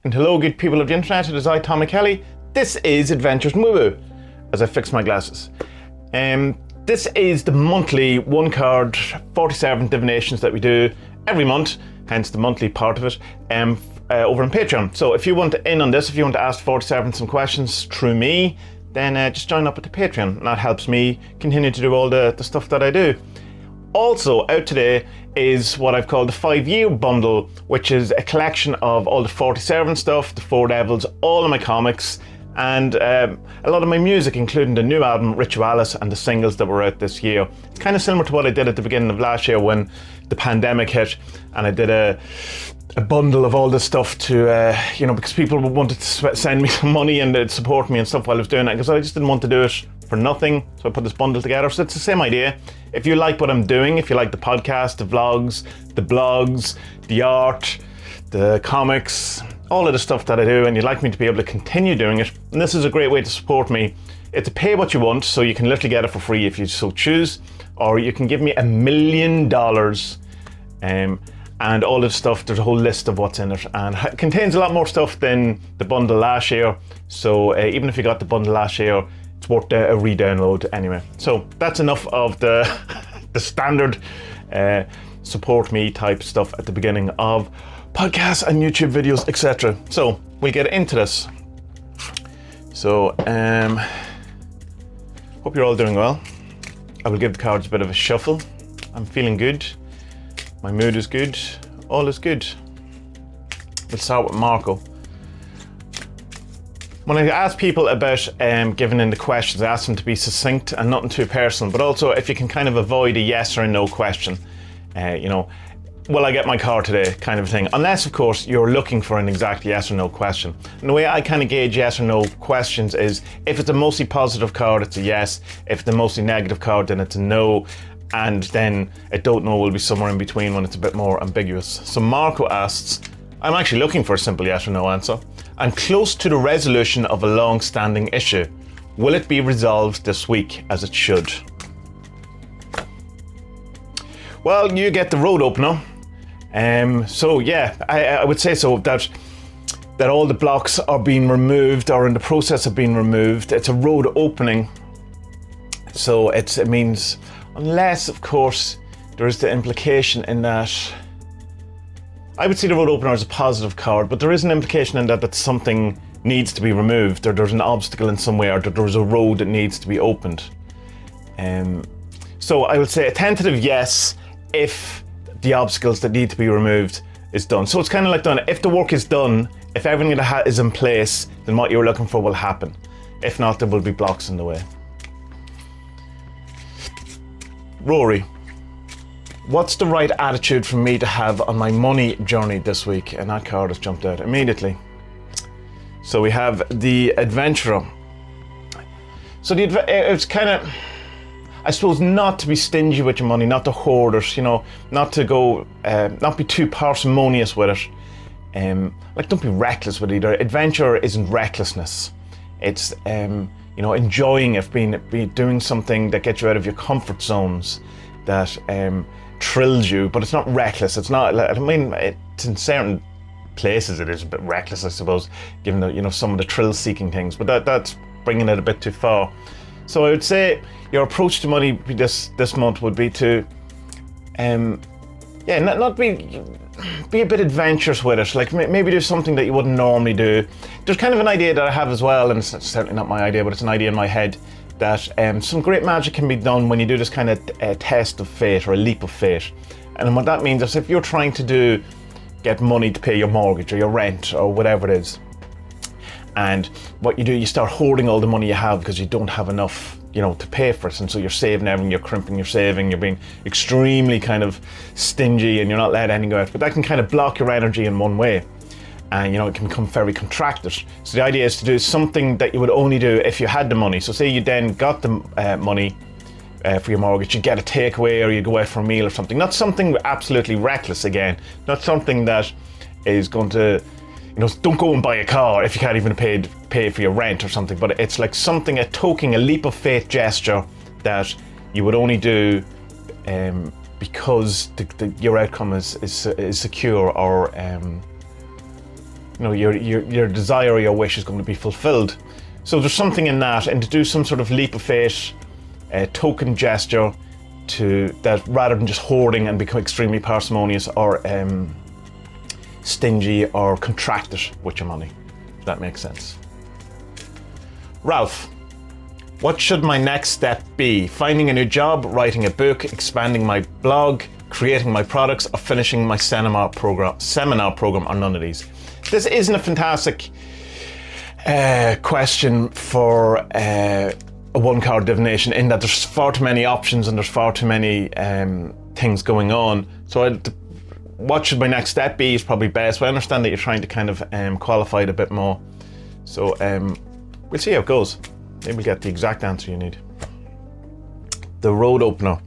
And hello, good people of the internet. It is I, Tommy Kelly. This is Adventures in Woo Woo, as I fix my glasses. This is the monthly one card 47 divinations that we do every month, hence the monthly part of it, over on Patreon. So if you want to in on this, if you want to ask 47 some questions through me, then just join up with the Patreon, and that helps me continue to do all the stuff that I do. Also out today is what I've called the 5-year bundle, which is a collection of all the 47 stuff, the 4 Devils, all of my comics, and a lot of my music, including the new album Ritualis and the singles that were out this year. It's kind of similar to what I did at the beginning of last year when the pandemic hit, and I did a bundle of all this stuff to, because people wanted to send me some money and support me and stuff while I was doing it, because I just didn't want to do it for nothing, so I put this bundle together. So it's the same idea. If you like what I'm doing, if you like the podcast, the vlogs, the blogs, the art, the comics, all of the stuff that I do, and you'd like me to be able to continue doing it, and this is a great way to support me. It's a pay what you want, so you can literally get it for free if you so choose, or you can give me $1 million, and all this stuff. There's a whole list of what's in it, and it contains a lot more stuff than the bundle last year, so even if you got the bundle last year, it's worth a re-download anyway. So that's enough of the standard support me type stuff at the beginning of podcasts and YouTube videos, etc. So we'll get into this. So hope you're all doing well. I will give the cards a bit of a shuffle. I'm feeling good. My mood is good. All is good. We'll start with Marco. When I ask people about giving in the questions, I ask them to be succinct and nothing too personal, but also if you can kind of avoid a yes or a no question. Will I get my card today, kind of a thing. Unless, of course, you're looking for an exact yes or no question. And the way I kind of gauge yes or no questions is, if it's a mostly positive card, it's a yes. If it's a mostly negative card, then it's a no. And then a don't know will be somewhere in between when it's a bit more ambiguous. So Marco asks, I'm actually looking for a simple yes or no answer. I'm close to the resolution of a long-standing issue. Will it be resolved this week as it should? Well, you get the road opener. So yeah, I would say so, that all the blocks are being removed or in the process of being removed. It's a road opening. So it means, unless of course there is the implication in that, I would see the road opener as a positive card, but there is an implication in that something needs to be removed, or there's an obstacle in some way, or that there's a road that needs to be opened. So I would say a tentative yes if the obstacles that need to be removed is done. So it's kind of like done. If the work is done, if everything that is in place, then what you're looking for will happen. If not, there will be blocks in the way. Rory. What's the right attitude for me to have on my money journey this week? And that card has jumped out immediately. So we have the Adventurer. So it's kind of, I suppose, not to be stingy with your money, not to hoard it, not to go, not be too parsimonious with it. Don't be reckless with it either. Adventure isn't recklessness. It's, enjoying it, doing something that gets you out of your comfort zones, that thrills you, but it's not reckless. It's not, it's in certain places it is a bit reckless, I suppose, given the, some of the thrill-seeking things, but that's bringing it a bit too far. So I would say your approach to money this month would be to, not be a bit adventurous with it. Like maybe do something that you wouldn't normally do. There's kind of an idea that I have as well, and it's certainly not my idea, but it's an idea in my head, that some great magic can be done when you do this kind of test of fate, or a leap of fate. And what that means is, if you're trying to get money to pay your mortgage or your rent or whatever it is, and what you do, you start hoarding all the money you have because you don't have enough, to pay for it, and so you're saving everything, you're crimping your saving, you're being extremely kind of stingy, and you're not letting anything go out. But that can kind of block your energy in one way, and it can become very contracted. So the idea is to do something that you would only do if you had the money. So say you then got the money for your mortgage, you get a takeaway, or you go out for a meal or something. Not something absolutely reckless again, not something that is going to, don't go and buy a car if you can't even pay for your rent or something, but it's like something, a leap of faith gesture that you would only do because your outcome is secure, or your desire or your wish is going to be fulfilled. So there's something in that, and to do some sort of leap of faith, token gesture, to that rather than just hoarding and become extremely parsimonious or stingy or contracted with your money, if that makes sense. Ralph, what should my next step be? Finding a new job, writing a book, expanding my blog, creating my products, or finishing my seminar program, or none of these? This isn't a fantastic question for a one-card divination, in that there's far too many options and there's far too many things going on. So what should my next step be is probably best, but I understand that you're trying to kind of qualify it a bit more. So we'll see how it goes. Maybe we'll get the exact answer you need. The road opener.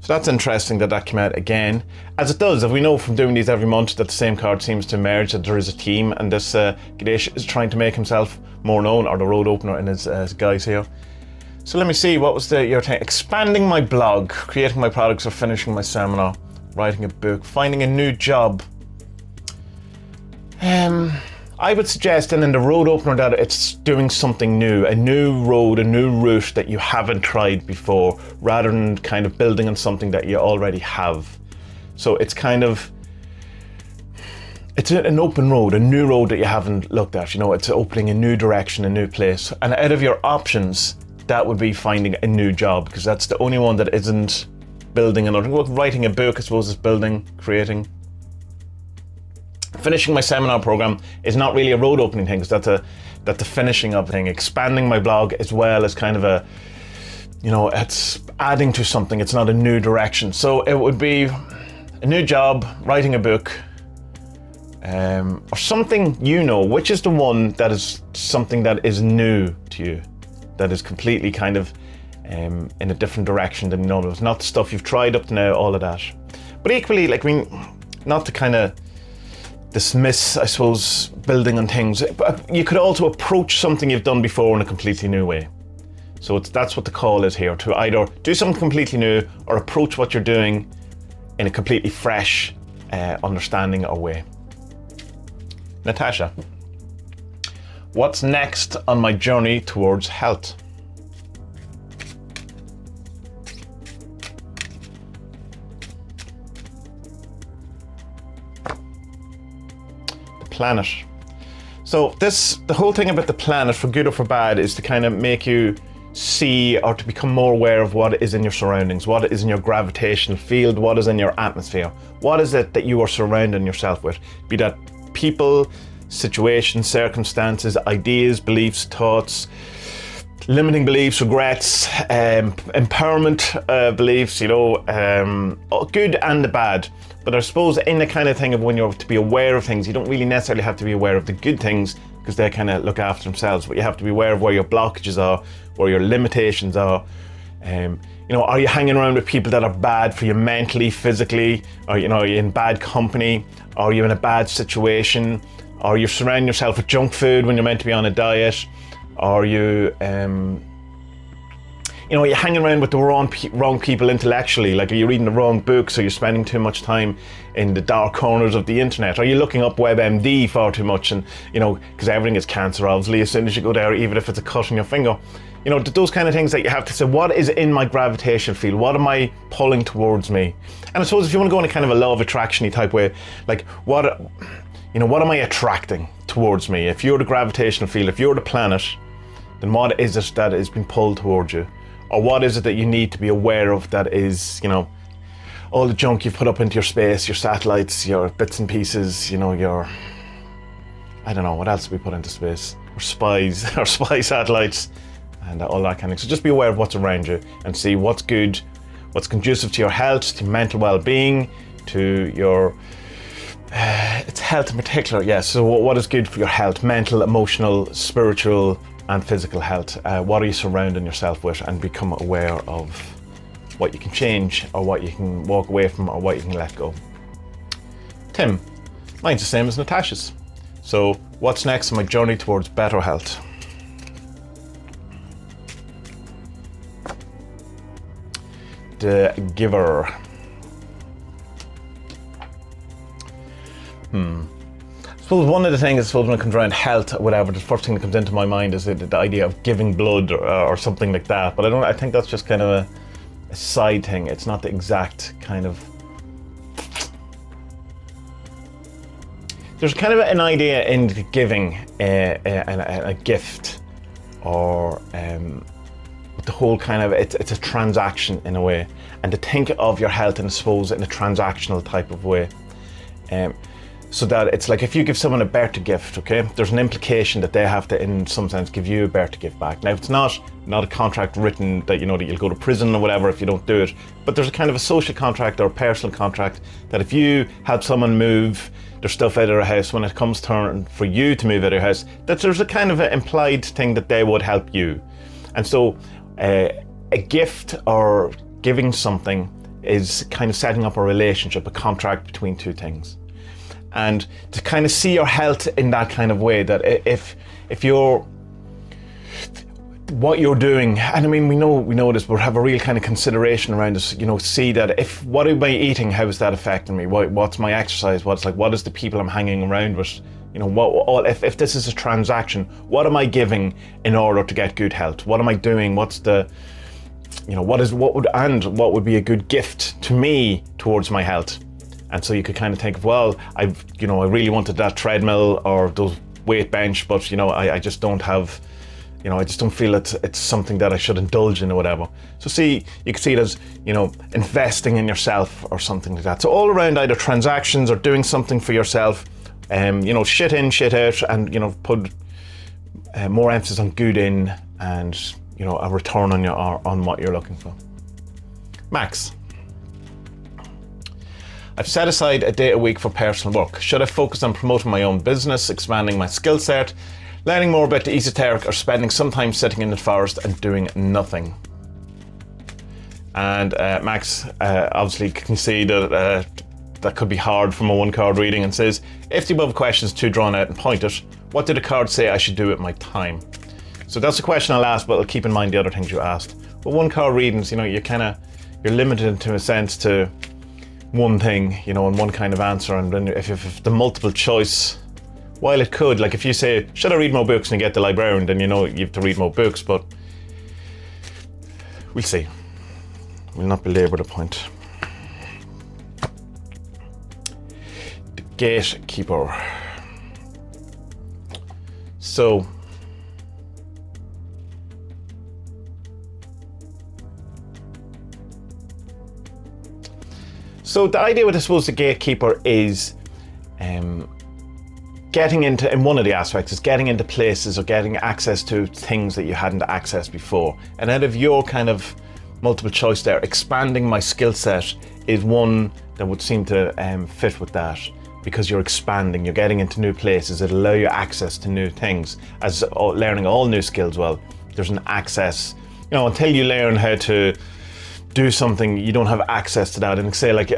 So that's interesting that came out again, as it does, if we know from doing these every month that the same card seems to emerge, that there is a team, and this Ganesh is trying to make himself more known, or the road opener in his guys here. So let me see, what was your thing? Expanding my blog, creating my products, or finishing my seminar, writing a book, finding a new job. I would suggest, and in the road opener, that it's doing something new, a new road, a new route that you haven't tried before, rather than kind of building on something that you already have. So it's kind of, it's an open road, a new road that you haven't looked at. It's opening a new direction, a new place. And out of your options, that would be finding a new job, because that's the only one that isn't building another. Well, writing a book, I suppose, is building, creating. Finishing my seminar program is not really a road opening thing, because that's the finishing of the thing. Expanding my blog as well is kind of a, it's adding to something. It's not a new direction. So it would be a new job, writing a book, or something, which is the one that is something that is new to you, that is completely kind of in a different direction than others. Not stuff you've tried up to now, all of that. But equally, not to kind of dismiss, I suppose, building on things, but you could also approach something you've done before in a completely new way. So that's what the call is here, to either do something completely new or approach what you're doing in a completely fresh understanding or way. Natasha, what's next on my journey towards health? Planet. So the whole thing about the planet, for good or for bad, is to kind of make you see, or to become more aware of what is in your surroundings, what is in your gravitational field, what is in your atmosphere. What is it that you are surrounding yourself with? Be that people, situations, circumstances, ideas, beliefs, thoughts, limiting beliefs, regrets, empowerment beliefs, good and the bad. But I suppose in the kind of thing of when you're to be aware of things, you don't really necessarily have to be aware of the good things, because they kind of look after themselves. But you have to be aware of where your blockages are, where your limitations are. Are you hanging around with people that are bad for you mentally, physically? Or, are you in bad company? Are you in a bad situation? Are you surrounding yourself with junk food when you're meant to be on a diet? Are you, you're hanging around with the wrong people intellectually? Are you reading the wrong books? Are you spending too much time in the dark corners of the internet? Are you looking up WebMD far too much? And, because everything is cancer, obviously, as soon as you go there, even if it's a cut on your finger. Those kind of things that you have to say, what is in my gravitational field? What am I pulling towards me? And I suppose if you want to go in a kind of a law of attraction-y type way, what am I attracting towards me? If you're the gravitational field, if you're the planet, then what is it that is being pulled towards you? Or what is it that you need to be aware of that is, all the junk you've put up into your space, your satellites, your bits and pieces, your, I don't know, what else we put into space? Or spies, or spy satellites, and all that kind of thing. So just be aware of what's around you and see what's good, what's conducive to your health, to mental well-being, to your, it's health in particular, yes. So what is good for your health, mental, emotional, spiritual, and physical health? What are you surrounding yourself with, and become aware of what you can change, or what you can walk away from, or what you can let go. Tim, mine's the same as Natasha's. So what's next on my journey towards better health? The Giver. suppose one of the things, I suppose, when it comes around health or whatever, the first thing that comes into my mind is the idea of giving blood or something like that. But I think that's just kind of a side thing. It's not the exact kind of... There's kind of an idea in giving a gift, or the whole kind of, it's a transaction in a way. And to think of your health, and I suppose, in a transactional type of way. So that it's like if you give someone a birthday gift, okay, there's an implication that they have to, in some sense, give you a birthday gift back. Now, it's not a contract written that, you know, that you'll go to prison or whatever if you don't do it, but there's a kind of a social contract or a personal contract that if you help someone move their stuff out of their house, when it comes turn for you to move out of your house, that there's a kind of an implied thing that they would help you. And so a gift or giving something is kind of setting up a relationship, a contract between two things. And to kind of see your health in that kind of way, that if you're, what you're doing, and I mean, we know this, but have a real kind of consideration around this, you know, see that if, what am I eating, how is that affecting me? What's my exercise? What is the people I'm hanging around with? You know, if this is a transaction, what am I giving in order to get good health? What am I doing? What's the, you know, what would be a good gift to me towards my health? And so you could kind of think of, well, I really wanted that treadmill or those weight bench, but, you know, I just don't have, you know, I just don't feel it's something that I should indulge in or whatever. So you could see it as, you know, investing in yourself or something like that. So all around either transactions or doing something for yourself, you know, shit in, shit out, and, you know, put more emphasis on good in and, you know, a return on what you're looking for. Max. I've set aside a day a week for personal work. Should I focus on promoting my own business, expanding my skill set, learning more about the esoteric, or spending some time sitting in the forest and doing nothing? And Max obviously can see that that could be hard from a one card reading, and says, if the above question is too drawn out and pointed, what did the card say I should do with my time? So that's the question I'll ask, but I'll keep in mind the other things you asked. But one card readings, you know, you're limited to a sense to one thing, you know, and one kind of answer. And then if the multiple choice, while it could, like if you say, should I read more books, and you get the librarian, then you know you have to read more books, but we'll see. We'll not belabor the point. The Gatekeeper. So the idea with, I suppose, the Gatekeeper is getting into, in one of the aspects, is getting into places or getting access to things that you hadn't accessed before. And out of your kind of multiple choice there, expanding my skill set is one that would seem to fit with that, because you're expanding, you're getting into new places that allow you access to new things. As learning all new skills, well, there's an access, you know, until you learn how to do something, you don't have access to that. And say, like,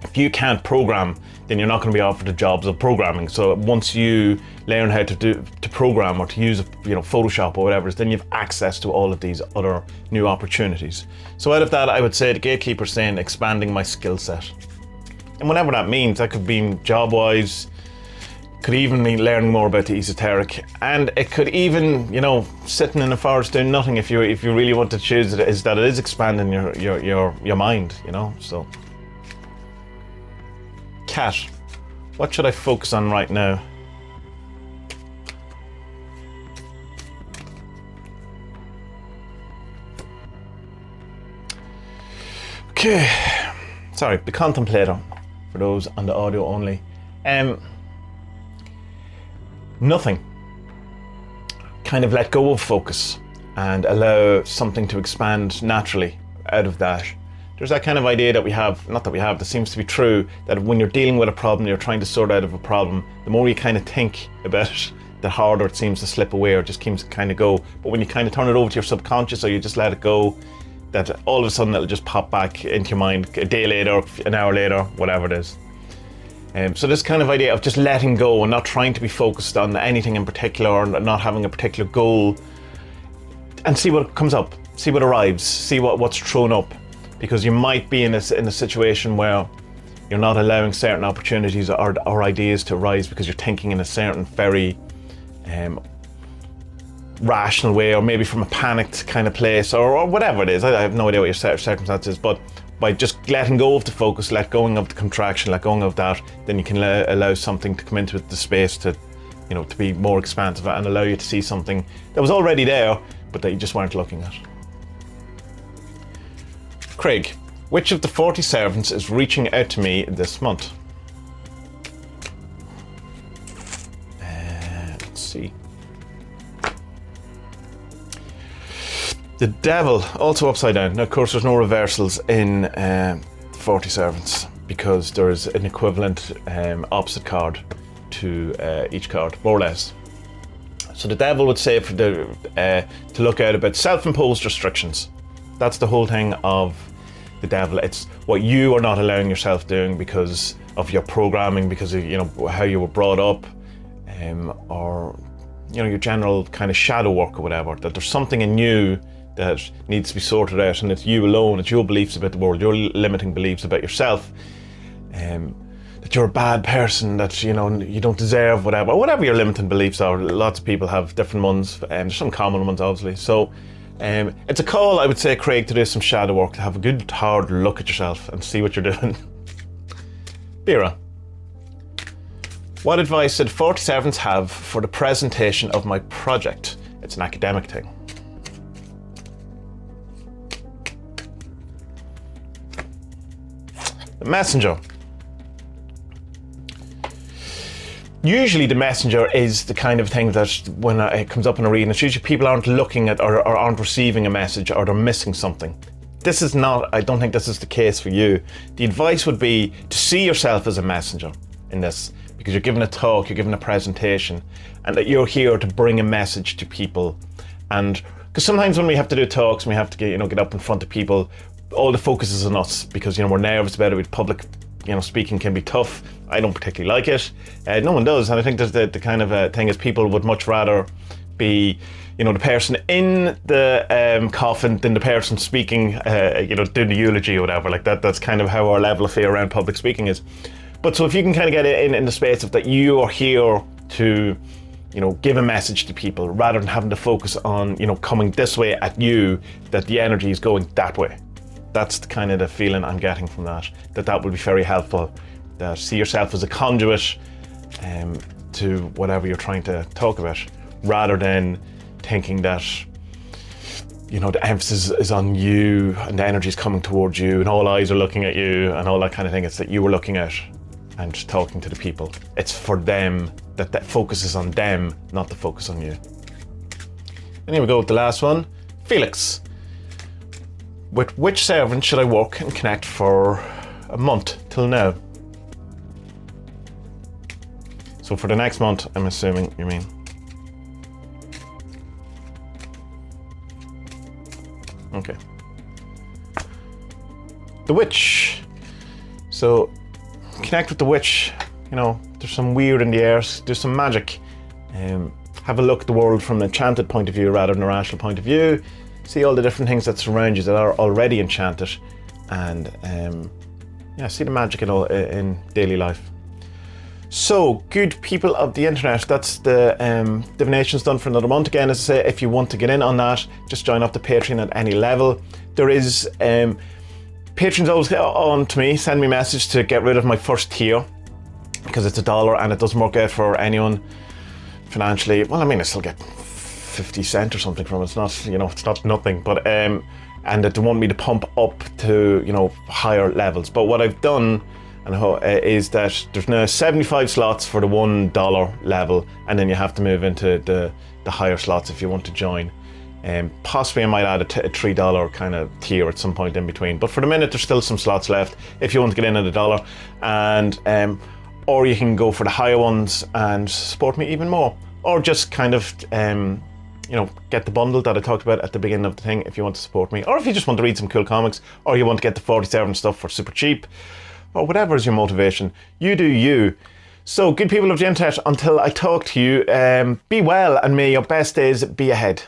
if you can't program, then you're not going to be offered the jobs of programming. So once you learn how to program or to use, you know, Photoshop or whatever, then you have access to all of these other new opportunities. So out of that, I would say the Gatekeeper saying expanding my skill set, and whatever that means, that could be job-wise, could even mean learning more about the esoteric, and it could even, you know, sitting in the forest doing nothing, if you really want to choose it, is that it is expanding your mind, you know. So Cat, what should I focus on right now? Okay, sorry, the Contemplator, for those on the audio only. Nothing. Kind of let go of focus and allow something to expand naturally out of that. There's that kind of idea that we have, not that we have, that seems to be true, that when you're dealing with a problem, you're trying to sort out of a problem, the more you kind of think about it, the harder it seems to slip away or just seems to kind of go. But when you kind of turn it over to your subconscious, or you just let it go, that all of a sudden it'll just pop back into your mind a day later, an hour later, whatever it is. So this kind of idea of just letting go and not trying to be focused on anything in particular, or not having a particular goal, and see what comes up, see what arrives, see what's thrown up. Because you might be in a situation where, you're not allowing certain opportunities or ideas to arise because you're thinking in a certain very rational way, or maybe from a panicked kind of place, or whatever it is. I have no idea what your circumstances is, but by just letting go of the focus, let going of the contraction, let going of that, then you can allow something to come into the space to, you know, to be more expansive and allow you to see something that was already there, but that you just weren't looking at. Craig, which of the 40 servants is reaching out to me this month? Let's see. The devil, also upside down. Now, of course, there's no reversals in 40 servants because there is an equivalent opposite card to each card, more or less. So the devil would say for to look out about self-imposed restrictions. That's the whole thing of the devil. It's what you are not allowing yourself doing because of your programming, because of, you know, how you were brought up, or, you know, your general kind of shadow work or whatever. That there's something in you that needs to be sorted out, and it's you alone, it's your beliefs about the world, your limiting beliefs about yourself, that you're a bad person, that, you know, you don't deserve whatever your limiting beliefs are. Lots of people have different ones, there's some common ones obviously. So it's a call, I would say, Craig, to do some shadow work, to have a good hard look at yourself and see what you're doing. Vera, what advice did 40 servants have for the presentation of my project? It's an academic thing. The messenger. Usually the messenger is the kind of thing that when it comes up in a reading, it's usually people aren't looking at or aren't receiving a message, or they're missing something. This is not, I don't think this is the case for you. The advice would be to see yourself as a messenger in this, because you're giving a talk, you're giving a presentation, and that you're here to bring a message to people. And because sometimes when we have to do talks and we have to get up in front of people, all the focus is on us because, you know, we're nervous about it. With public, you know, speaking can be tough. I don't particularly like it. No one does, and I think there's the kind of thing is people would much rather be, you know, the person in the coffin than the person speaking, you know, doing the eulogy or whatever like that. That's kind of how our level of fear around public speaking is. But so if you can kind of get it in the space of that you are here to, you know, give a message to people rather than having to focus on, you know, coming this way at you, that the energy is going that way. That's the kind of the feeling I'm getting from that will be very helpful. That see yourself as a conduit to whatever you're trying to talk about, rather than thinking that, you know, the emphasis is on you and the energy is coming towards you and all eyes are looking at you and all that kind of thing. It's that you were looking at and talking to the people. It's for them, that focus is on them, not the focus on you. And here we go with the last one. Felix. With which servant should I work and connect for a month till now? So for the next month, I'm assuming you mean. Okay. The witch. So connect with the witch. You know, there's some weird in the air. Do some magic. Have a look at the world from an enchanted point of view rather than a rational point of view. See all the different things that surround you that are already enchanted, and yeah, see the magic in daily life. So, good people of the internet, that's the Divinations done for another month. Again, as I say, if you want to get in on that, just join up the Patreon at any level. There is patrons always get on to me, send me a message to get rid of my first tier because it's $1 and it doesn't work out for anyone financially. Well, I mean, I still get 50 cents or something from it. It's not, you know, it's not nothing, but and that they want me to pump up to, you know, higher levels. But what I've done is that there's now 75 slots for the $1 level, and then you have to move into the higher slots if you want to join. Possibly I might add a $3 kind of tier at some point in between, but for the minute there's still some slots left if you want to get in at $1, and or you can go for the higher ones and support me even more, or just kind of you know, get the bundle that I talked about at the beginning of the thing if you want to support me, or if you just want to read some cool comics, or you want to get the 47 stuff for super cheap, or whatever is your motivation. You do you. So, good people of the internet, until I talk to you, be well, and may your best days be ahead.